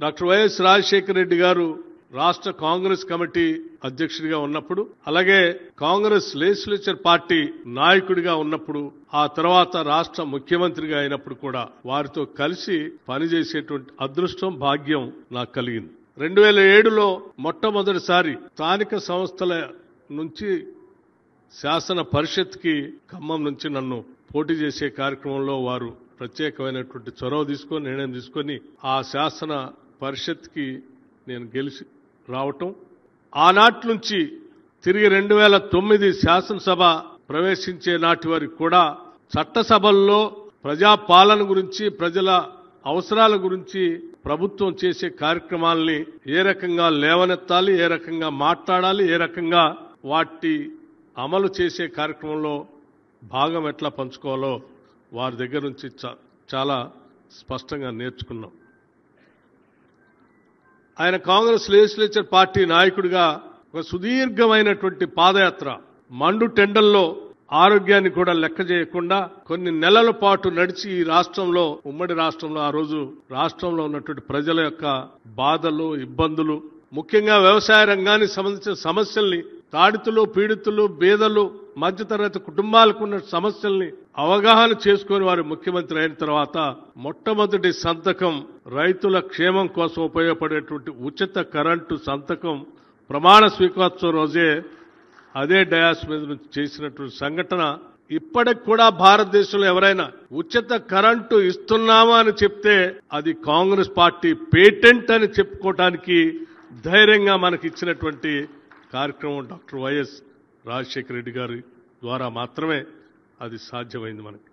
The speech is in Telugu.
డాక్టర్ వైఎస్ రాజశేఖర రెడ్డి గారు రాష్ట్ర కాంగ్రెస్ కమిటీ అధ్యక్షుడిగా ఉన్నప్పుడు, అలాగే కాంగ్రెస్ లెజిస్లేచర్ పార్టీ నాయకుడిగా ఉన్నప్పుడు, ఆ తర్వాత రాష్ట్ర ముఖ్యమంత్రిగా అయినప్పుడు కూడా వారితో కలిసి పనిచేసేటువంటి అదృష్టం, భాగ్యం నాకు కలిగింది. 2007లో మొట్టమొదటిసారి స్థానిక సంస్థల నుంచి శాసన పరిషత్కి ఖమ్మం నుంచి నన్ను పోటీ చేసే కార్యక్రమంలో వారు ప్రత్యేకమైనటువంటి చొరవ తీసుకొని, నిర్ణయం తీసుకొని ఆ శాసన పరిషత్కి నేను గెలిచి రావటం, ఆనాటి నుంచి తిరిగి 2009 శాసనసభ ప్రవేశించే నాటి వరకు కూడా చట్టసభల్లో ప్రజాపాలన గురించి, ప్రజల అవసరాల గురించి ప్రభుత్వం చేసే కార్యక్రమాలని ఏ రకంగా లేవనెత్తాలి, ఏ రకంగా మాట్లాడాలి, ఏ రకంగా వాటి అమలు చేసే కార్యక్రమంలో భాగం ఎట్లా పంచుకోవాలో వారి దగ్గర నుంచి చాలా స్పష్టంగా నేర్చుకున్నాం. ఆయన కాంగ్రెస్ లెజిస్లేచర్ పార్టీ నాయకుడిగా ఒక సుదీర్ఘమైనటువంటి పాదయాత్ర, మండు టెండల్లో ఆరోగ్యాన్ని కూడా లెక్క చేయకుండా కొన్ని నెలల పాటు నడిచి ఈ రాష్ట్రంలో, ఉమ్మడి రాష్ట్రంలో ఆ రోజు రాష్ట్రంలో ఉన్నటువంటి ప్రజల యొక్క బాధలు, ఇబ్బందులు, ముఖ్యంగా వ్యవసాయ రంగానికి సంబంధించిన సమస్యల్ని, తాడితులు, పీడితులు, బీదలు, మధ్యతరగతి కుటుంబాలకు ఉన్న సమస్యల్ని అవగాహన చేసుకుని వారు ముఖ్యమంత్రి అయిన తర్వాత మొట్టమొదటి సంతకం రైతుల క్షేమం కోసం ఉపయోగపడేటువంటి ఉచిత కరెంటు సంతకం ప్రమాణ స్వీకారోత్సవం రోజే అదే డయాస్ మీద నుంచి చేసినటువంటి సంఘటన ఇప్పటికి కూడా భారతదేశంలో ఎవరైనా ఉచిత కరెంటు ఇస్తున్నామా అని చెప్తే అది కాంగ్రెస్ పార్టీ పేటెంట్ అని చెప్పుకోవడానికి ధైర్యంగా మనకి ఇచ్చినటువంటి కార్యక్రమం డాక్టర్ వైఎస్ రాజశేఖర రెడ్డి గారి ద్వారా మాత్రమే అది సాధ్యమైంది మనకి.